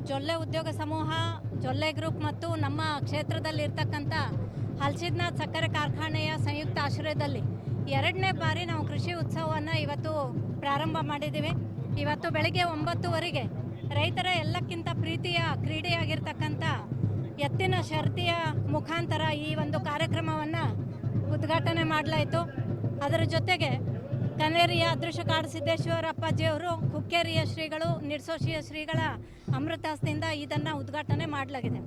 ಜೊಲ್ಲೆ ಉದ್ಯೋಗ ಸಮೂಹ, ಜೊಲ್ಲೆ ಗ್ರೂಪ್ ಮತ್ತು ನಮ್ಮ ಕ್ಷೇತ್ರದಲ್ಲಿರ್ತಕ್ಕಂಥ ಹಲ್ಸಿದ್ನಾಥ್ ಸಕ್ಕರೆ ಕಾರ್ಖಾನೆಯ ಸಂಯುಕ್ತ ಆಶ್ರಯದಲ್ಲಿ 2ನೇ ಬಾರಿ ನಾವು ಕೃಷಿ ಉತ್ಸವವನ್ನು ಇವತ್ತು ಪ್ರಾರಂಭ ಮಾಡಿದ್ದೀವಿ. ಇವತ್ತು ಬೆಳಗ್ಗೆ 9:00 ರೈತರ ಎಲ್ಲಕ್ಕಿಂತ ಪ್ರೀತಿಯ ಕ್ರೀಡೆಯಾಗಿರ್ತಕ್ಕಂಥ ಎತ್ತಿನ ಶರ್ತಿಯ ಮುಖಾಂತರ ಈ ಒಂದು ಕಾರ್ಯಕ್ರಮವನ್ನು ಉದ್ಘಾಟನೆ ಮಾಡಲಾಯಿತು. ಅದರ ಜೊತೆಗೆ ಕನೇರಿಯ ಅದೃಶ್ಯ ಕಾಡು ಸಿದ್ದೇಶ್ವರ ಅಪ್ಪಾಜಿಯವರು, ಹುಕ್ಕೇರಿಯ ಶ್ರೀಗಳು, ನಿಡ್ಸೋಶಿಯ ಶ್ರೀಗಳ ಅಮೃತಾಸ್ತಿಯಿಂದ ಇದನ್ನು ಉದ್ಘಾಟನೆ ಮಾಡಲಾಗಿದೆ.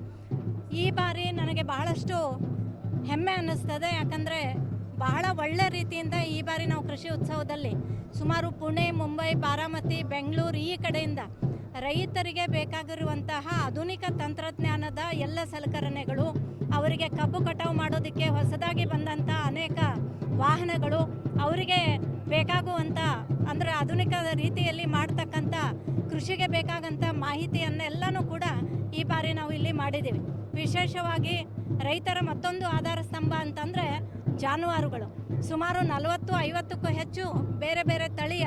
ಈ ಬಾರಿ ನನಗೆ ಬಹಳಷ್ಟು ಹೆಮ್ಮೆ ಅನ್ನಿಸ್ತದೆ. ಯಾಕಂದರೆ ಬಹಳ ಒಳ್ಳೆ ರೀತಿಯಿಂದ ಈ ಬಾರಿ ನಾವು ಕೃಷಿ ಉತ್ಸವದಲ್ಲಿ ಸುಮಾರು ಪುಣೆ, ಮುಂಬೈ, ಬಾರಾಮತಿ, ಬೆಂಗಳೂರು ಈ ಕಡೆಯಿಂದ ರೈತರಿಗೆ ಬೇಕಾಗಿರುವಂತಹ ಆಧುನಿಕ ತಂತ್ರಜ್ಞಾನದ ಎಲ್ಲ ಸಲಕರಣೆಗಳು, ಅವರಿಗೆ ಕಬ್ಬು ಕಟಾವು ಮಾಡೋದಕ್ಕೆ ಹೊಸದಾಗಿ ಬಂದಂಥ ಅನೇಕ ವಾಹನಗಳು, ಅವರಿಗೆ ಬೇಕಾಗುವಂಥ ಅಂದರೆ ಆಧುನಿಕ ರೀತಿಯಲ್ಲಿ ಮಾಡ್ತಕ್ಕಂಥ ಕೃಷಿಗೆ ಬೇಕಾಗಂಥ ಮಾಹಿತಿಯನ್ನೆಲ್ಲನೂ ಕೂಡ ಈ ಬಾರಿ ನಾವು ಇಲ್ಲಿ ಮಾಡಿದ್ದೀವಿ. ವಿಶೇಷವಾಗಿ ರೈತರ ಮತ್ತೊಂದು ಆಧಾರ ಸ್ತಂಭ ಅಂತಂದರೆ ಜಾನುವಾರುಗಳು. ಸುಮಾರು 40-50ಕ್ಕೂ ಹೆಚ್ಚು ಬೇರೆ ಬೇರೆ ತಳಿಯ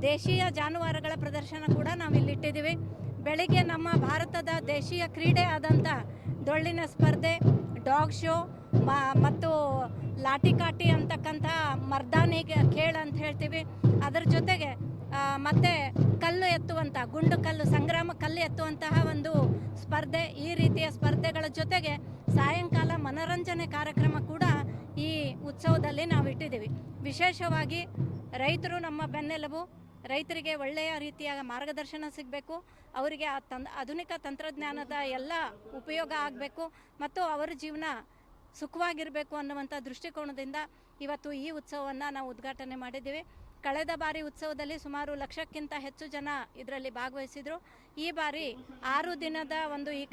ದೇಶೀಯ ಜಾನುವಾರುಗಳ ಪ್ರದರ್ಶನ ಕೂಡ ನಾವು ಇಲ್ಲಿಟ್ಟಿದ್ದೀವಿ. ಬೆಳಿಗ್ಗೆ ನಮ್ಮ ಭಾರತದ ದೇಶೀಯ ಕ್ರೀಡೆ ಆದಂಥ ಡೊಳ್ಳಿನ ಸ್ಪರ್ಧೆ, ಡಾಗ್ ಶೋ ಮತ್ತು ಲಾಟಿಕಾಟಿ ಅಂತಕ್ಕಂಥ ಮರ್ದಾನಿಗೆ ಖೇಳ್ ಅಂತ ಹೇಳ್ತೀವಿ. ಅದರ ಜೊತೆಗೆ ಮತ್ತು ಕಲ್ಲು ಎತ್ತುವಂಥ ಗುಂಡು ಕಲ್ಲು ಸಂಗ್ರಾಮ ಕಲ್ಲು ಎತ್ತುವಂತಹ ಒಂದು ಸ್ಪರ್ಧೆ, ಈ ರೀತಿಯ ಸ್ಪರ್ಧೆಗಳ ಜೊತೆಗೆ ಸಾಯಂಕಾಲ ಮನರಂಜನೆ ಕಾರ್ಯಕ್ರಮ ಕೂಡ ಈ ಉತ್ಸವದಲ್ಲಿ ನಾವು ಇಟ್ಟಿದ್ದೀವಿ. ವಿಶೇಷವಾಗಿ ರೈತರು ನಮ್ಮ ಬೆನ್ನೆಲುಬು. ರೈತರಿಗೆ ಒಳ್ಳೆಯ ರೀತಿಯ ಮಾರ್ಗದರ್ಶನ ಸಿಗಬೇಕು, ಅವರಿಗೆ ಆಧುನಿಕ ತಂತ್ರಜ್ಞಾನದ ಎಲ್ಲ ಉಪಯೋಗ ಆಗಬೇಕು ಮತ್ತು ಅವರ ಜೀವನ ಸುಖವಾಗಿರಬೇಕು ಅನ್ನುವಂಥ ದೃಷ್ಟಿಕೋನದಿಂದ ಇವತ್ತು ಈ ಉತ್ಸವವನ್ನು ನಾವು ಉದ್ಘಾಟನೆ ಮಾಡಿದ್ದೀವಿ. ಕಳೆದ ಬಾರಿ ಉತ್ಸವದಲ್ಲಿ ಸುಮಾರು 1,00,000ಕ್ಕಿಂತ ಹೆಚ್ಚು ಜನ ಇದರಲ್ಲಿ ಭಾಗವಹಿಸಿದರು. ಈ ಬಾರಿ 6 ದಿನದ ಒಂದು ಈ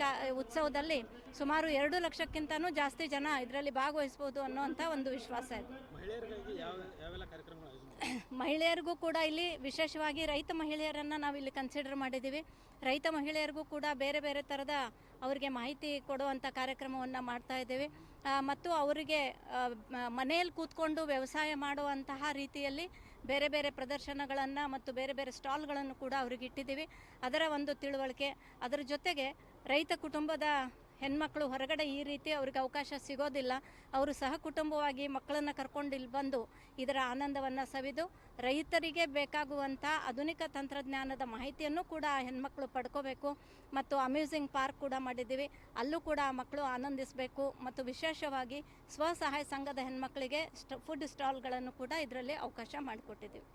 ಉತ್ಸವದಲ್ಲಿ ಸುಮಾರು 2 ಲಕ್ಷಕ್ಕಿಂತನೂ ಜಾಸ್ತಿ ಜನ ಇದರಲ್ಲಿ ಭಾಗವಹಿಸ್ಬೋದು ಅನ್ನುವಂಥ ಒಂದು ವಿಶ್ವಾಸ ಇದೆ. ಮಹಿಳೆಯರಿಗೂ ಕೂಡ ಇಲ್ಲಿ ವಿಶೇಷವಾಗಿ ರೈತ ಮಹಿಳೆಯರನ್ನು ನಾವು ಇಲ್ಲಿ ಕನ್ಸಿಡರ್ ಮಾಡಿದ್ದೀವಿ. ರೈತ ಮಹಿಳೆಯರಿಗೂ ಕೂಡ ಬೇರೆ ಬೇರೆ ಥರದ ಅವರಿಗೆ ಮಾಹಿತಿ ಕೊಡುವಂಥ ಕಾರ್ಯಕ್ರಮವನ್ನು ಮಾಡ್ತಾ ಇದ್ದೀವಿ ಮತ್ತು ಅವರಿಗೆ ಮನೆಯಲ್ಲಿ ಕೂತ್ಕೊಂಡು ವ್ಯವಸಾಯ ಮಾಡುವಂತಹ ರೀತಿಯಲ್ಲಿ ಬೇರೆ ಬೇರೆ ಪ್ರದರ್ಶನಗಳನ್ನು ಮತ್ತು ಬೇರೆ ಬೇರೆ ಸ್ಟಾಲ್ಗಳನ್ನು ಕೂಡ ಅವ್ರಿಗೆ ಇಟ್ಟಿದ್ದೀವಿ. ಅದರ ಒಂದು ತಿಳುವಳಿಕೆ, ಅದರ ಜೊತೆಗೆ ರೈತ ಕುಟುಂಬದ ಹೆಣ್ಮಕ್ಳು ಹೊರಗಡೆ ಈ ರೀತಿ ಅವ್ರಿಗೆ ಅವಕಾಶ ಸಿಗೋದಿಲ್ಲ. ಅವರು ಸಹ ಕುಟುಂಬವಾಗಿ ಮಕ್ಕಳನ್ನು ಕರ್ಕೊಂಡು ಇಲ್ಲಿ ಬಂದು ಇದರ ಆನಂದವನ್ನು ಸವಿದು ರೈತರಿಗೆ ಬೇಕಾಗುವಂಥ ಆಧುನಿಕ ತಂತ್ರಜ್ಞಾನದ ಮಾಹಿತಿಯನ್ನು ಕೂಡ ಹೆಣ್ಮಕ್ಳು ಪಡ್ಕೋಬೇಕು. ಮತ್ತು ಅಮ್ಯೂಸಿಂಗ್ ಪಾರ್ಕ್ ಕೂಡ ಮಾಡಿದ್ದೀವಿ, ಅಲ್ಲೂ ಕೂಡ ಮಕ್ಕಳು ಆನಂದಿಸಬೇಕು. ಮತ್ತು ವಿಶೇಷವಾಗಿ ಸ್ವಸಹಾಯ ಸಂಘದ ಹೆಣ್ಮಕ್ಳಿಗೆ ಫುಡ್ ಸ್ಟಾಲ್ಗಳನ್ನು ಕೂಡ ಇದರಲ್ಲಿ ಅವಕಾಶ ಮಾಡಿಕೊಟ್ಟಿದ್ದೀವಿ.